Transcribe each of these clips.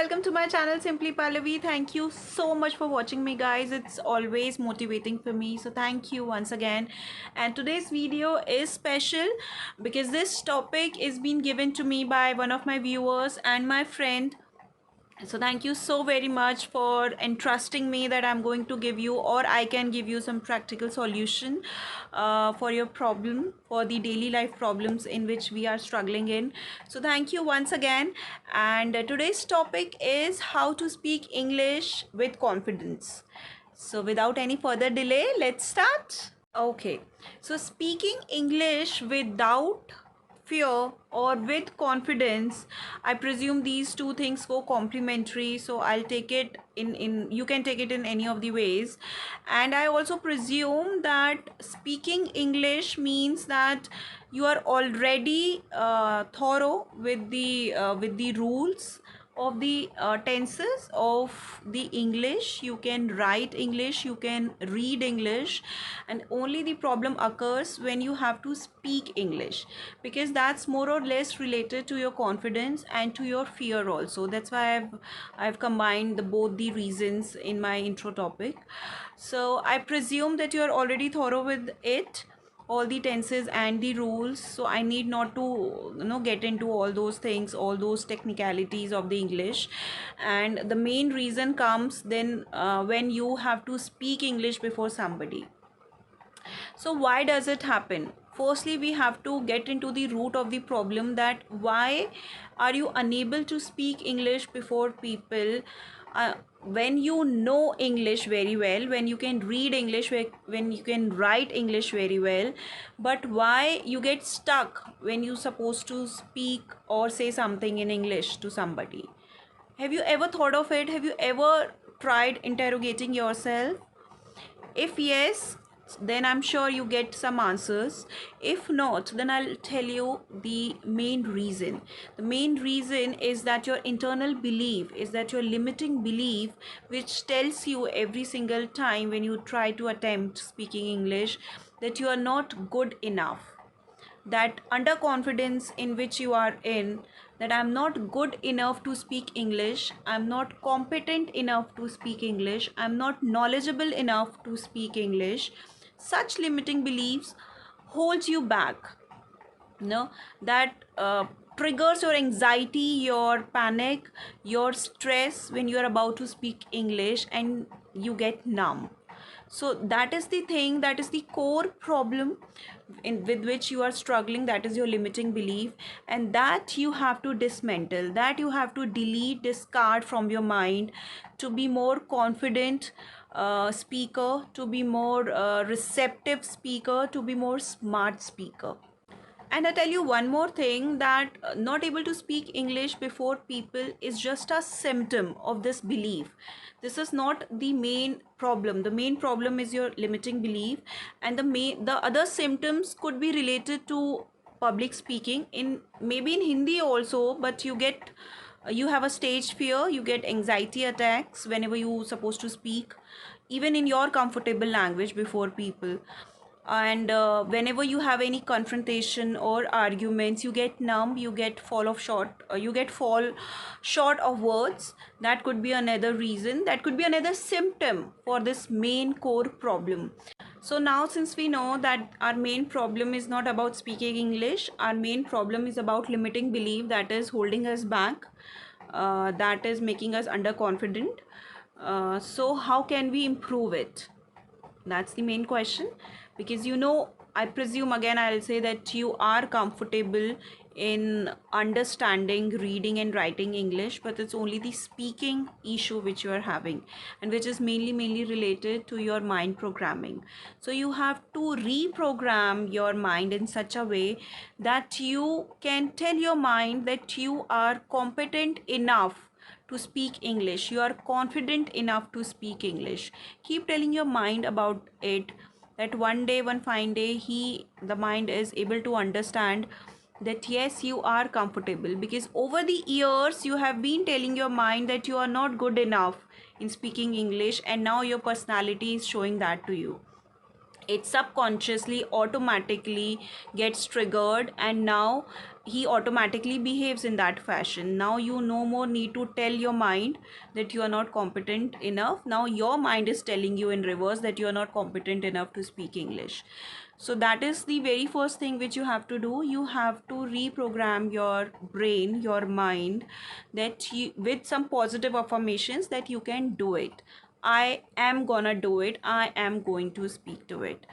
welcome to my channel Simply Pallavi. Thank you so much for watching me, guys. It's always motivating for me, so thank you once again. And today's video is special because this topic is being given to me by one of my viewers and my friend. So thank you so very much for entrusting me that I'm going to give you, or I can give you, some practical solution for your problem, for the daily life problems in which we are struggling in. So thank you once again. And today's topic is how to speak English with confidence. So without any further delay, let's start. Okay, so speaking English without fear or with confidence, I presume these two things go complementary. So I'll take it in you can take it in any of the ways. And I also presume that speaking English means that you are already thorough with the rules of the tenses of the English. You can write English, you can read English, and only the problem occurs when you have to speak English, because that's more or less related to your confidence and to your fear also. That's why I've combined both the reasons in my intro topic. So I presume that you are already thorough with it, all the tenses and the rules, so I need not to get into all those things, all those technicalities of the English. And the main reason comes then when you have to speak English before somebody. So why does it happen? Firstly, we have to get into the root of the problem, that why are you unable to speak English before people when you know English very well, when you can read English, when you can write English very well, but why you get stuck when you're supposed to speak or say something in English to somebody? Have you ever thought of it? Have you ever tried interrogating yourself? If yes, then I'm sure you get some answers. If not, then I'll tell you the main reason. The main reason is that your internal belief, is that your limiting belief, which tells you every single time when you try to attempt speaking English that you are not good enough, that underconfidence in which you are in, that I'm not good enough to speak English, I'm not competent enough to speak English, I'm not knowledgeable enough to speak English. Such limiting beliefs holds you back. No, that triggers your anxiety, your panic, your stress when you are about to speak English, and you get numb. So that is the thing, that is the core problem with which you are struggling. That is your limiting belief, and that you have to dismantle, that you have to delete, discard from your mind, to be more confident speaker, to be more receptive speaker, to be more smart speaker. And I tell you one more thing, that not able to speak English before people is just a symptom of this belief. This is not the main problem. The main problem is your limiting belief, and the other symptoms could be related to public speaking, in maybe in Hindi also, but you have a stage fear, you get anxiety attacks whenever you supposed to speak, even in your comfortable language before people. And whenever you have any confrontation or arguments, you get numb, you get fall short of words. That could be another reason, that could be another symptom for this main core problem. So now, since we know that our main problem is not about speaking English, our main problem is about limiting belief that is holding us back, that is making us underconfident. So how can we improve it? That's the main question. Because I presume, again I'll say, that you are comfortable in understanding, reading and writing English, but it's only the speaking issue which you are having, and which is mainly related to your mind programming. So you have to reprogram your mind in such a way that you can tell your mind that you are competent enough to speak English, you are confident enough to speak English. Keep telling your mind about it, that one day, one fine day, the mind is able to understand that yes, you are comfortable, because over the years you have been telling your mind that you are not good enough in speaking English, and now your personality is showing that to you. it subconsciously automatically gets triggered, and now he automatically behaves in that fashion. Now you no more need to tell your mind that you are not competent enough. Now your mind is telling you in reverse that you are not competent enough to speak English. So that is the very first thing which you have to do. You have to reprogram your brain, your mind, that you, with some positive affirmations, that you can do it. I am gonna do it. I am going to speak to it.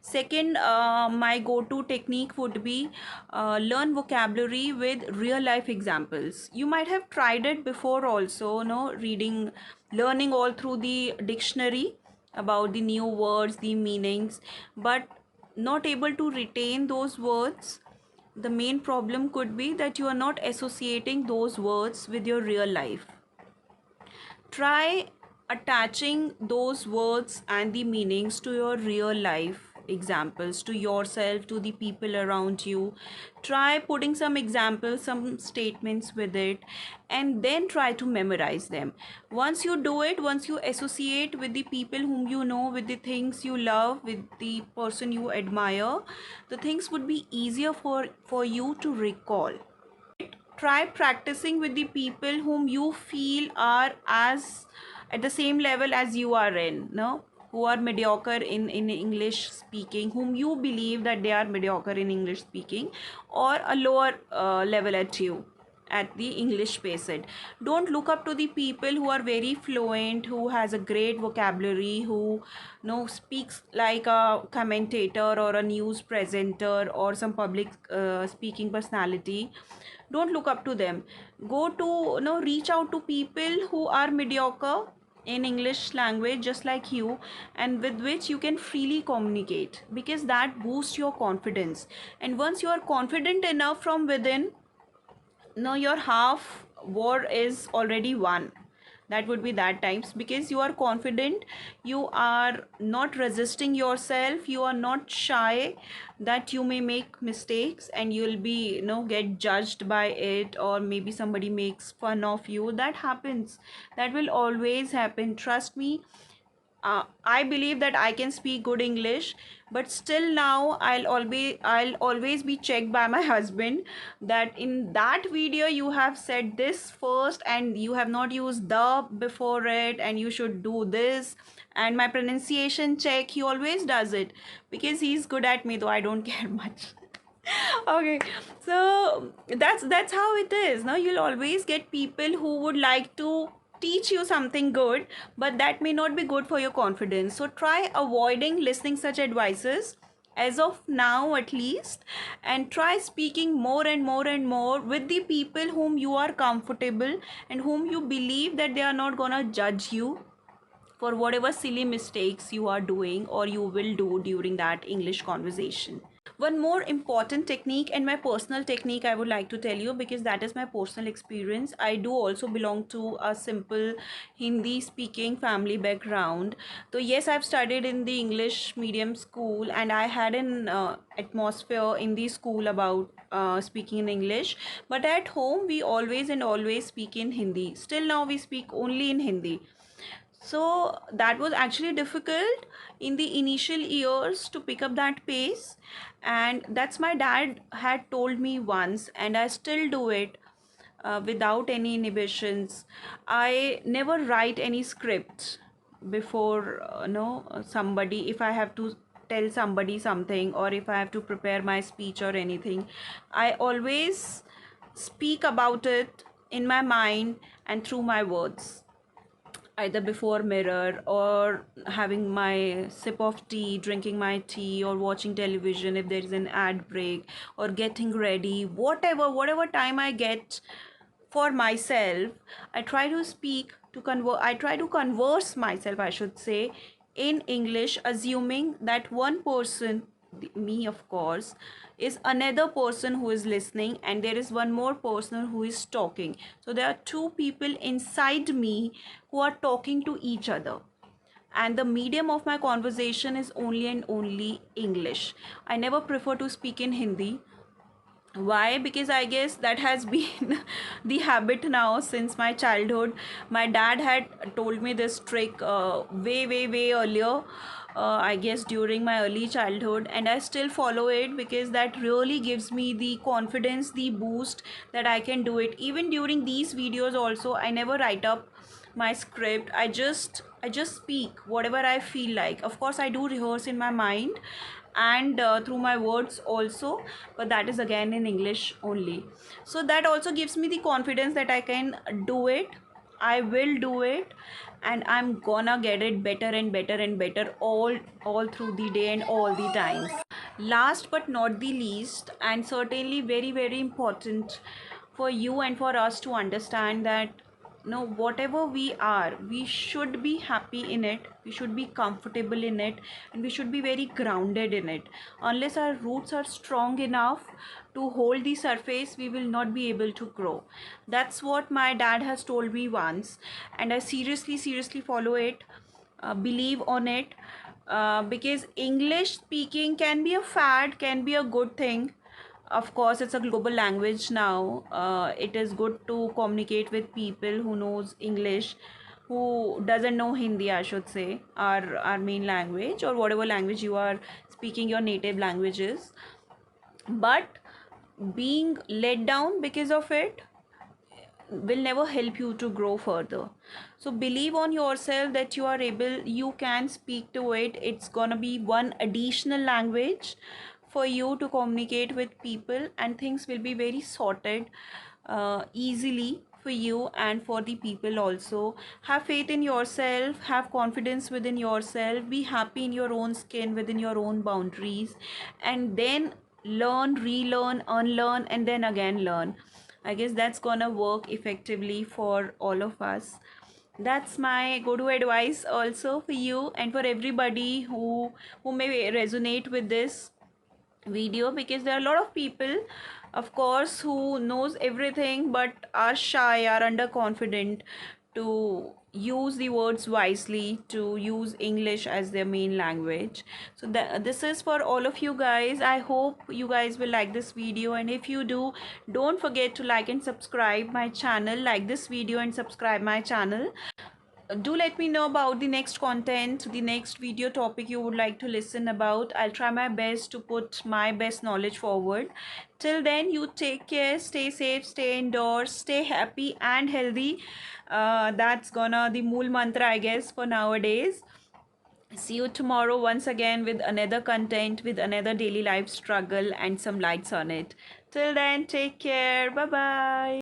Second, my go-to technique would be learn vocabulary with real life examples. You might have tried it before also, no, reading, learning all through the dictionary about the new words, the meanings, but not able to retain those words. The main problem could be that you are not associating those words with your real life. Try attaching those words and the meanings to your real life examples, to yourself, to the people around you. Try putting some examples, some statements with it, and then try to memorize them. Once you do it, once you associate with the people whom you know, with the things you love, with the person you admire, the things would be easier for you to recall. Try practicing with the people whom you feel are as at the same level as you are in, no, who are mediocre in English speaking, whom you believe that they are mediocre in English speaking, or a lower level at you at the English basic. Don't look up to the people who are very fluent, who has a great vocabulary, who speaks like a commentator or a news presenter or some public speaking personality. Don't look up to them. Go to, reach out to people who are mediocre in English language just like you, and with which you can freely communicate, because that boosts your confidence. And once you are confident enough from within, your half war is already won. That would be that times, because you are confident, you are not resisting yourself, you are not shy that you may make mistakes and you'll be, get judged by it, or maybe somebody makes fun of you. That happens, that will always happen, trust me. I believe that I can speak good English, but still now I'll always be checked by my husband that in that video you have said this first and you have not used the before it, and you should do this. And my pronunciation check, he always does it because he's good at me, though I don't care much. Okay, so that's how it is. Now you'll always get people who would like to teach you something good, but that may not be good for your confidence. So try avoiding listening such advices as of now, at least, and try speaking more and more and more with the people whom you are comfortable and whom you believe that they are not gonna judge you for whatever silly mistakes you are doing or you will do during that English conversation. One more important technique, and my personal technique, I would like to tell you, because that is my personal experience. I do also belong to a simple Hindi speaking family background. So yes, I've studied in the English medium school, and I had an atmosphere in the school about speaking in English, but at home we always and always speak in Hindi. Still now we speak only in Hindi. So that was actually difficult in the initial years to pick up that pace, and that's my dad had told me once, and I still do it without any inhibitions. I never write any scripts before somebody. If I have to tell somebody something, or if I have to prepare my speech or anything, I always speak about it in my mind and through my words, either before mirror or having my sip of tea, drinking my tea, or watching television if there is an ad break, or getting ready, whatever time I get for myself, I try to speak to I try to converse myself, I should say, in English, assuming that one person, me of course, is another person who is listening, and there is one more person who is talking. So there are two people inside me who are talking to each other, and the medium of my conversation is only and only English. I never prefer to speak in Hindi. Why? Because I guess that has been the habit now since my childhood. My dad had told me this trick way earlier, I guess during my early childhood, and I still follow it because that really gives me the confidence, the boost that I can do it. Even during these videos also, I never write up my script. I just speak whatever I feel like. Of course, I do rehearse in my mind and through my words also, but that is again in English only. So that also gives me the confidence that I can do it, I will do it, and I'm gonna get it better and better and better all through the day and all the times. Last but not the least, and certainly very very important for you and for us to understand that no, whatever we are, we should be happy in it, we should be comfortable in it, and we should be very grounded in it. Unless our roots are strong enough to hold the surface, we will not be able to grow. That's what my dad has told me once, and I seriously follow it, believe on it, because English speaking can be a fad, can be a good thing. Of course, it's a global language now. It is good to communicate with people who knows English, who doesn't know Hindi, I should say, our main language, or whatever language you are speaking, your native languages. But being let down because of it will never help you to grow further. So believe on yourself that you are able, you can speak to it. It's gonna be one additional language for you to communicate with people, and things will be very sorted easily for you and for the people also. Have faith in yourself, have confidence within yourself, be happy in your own skin, within your own boundaries, and then learn, relearn, unlearn, and then again learn. I guess that's gonna work effectively for all of us. That's my go-to advice also for you and for everybody who may resonate with this video, because there are a lot of people, of course, who knows everything but are shy, are underconfident to use the words wisely, to use English as their main language. So this is for all of you guys. I hope you guys will like this video, and if you do, don't forget to like and subscribe my channel. Like this video and subscribe my channel. Do let me know about the next content, the next video topic you would like to listen about. I'll try my best to put my best knowledge forward. Till then, you take care, stay safe, stay indoors, stay happy and healthy. That's gonna the mool mantra, I guess, for nowadays. See you tomorrow once again with another content, with another daily life struggle and some lights on it. Till then, take care. Bye bye.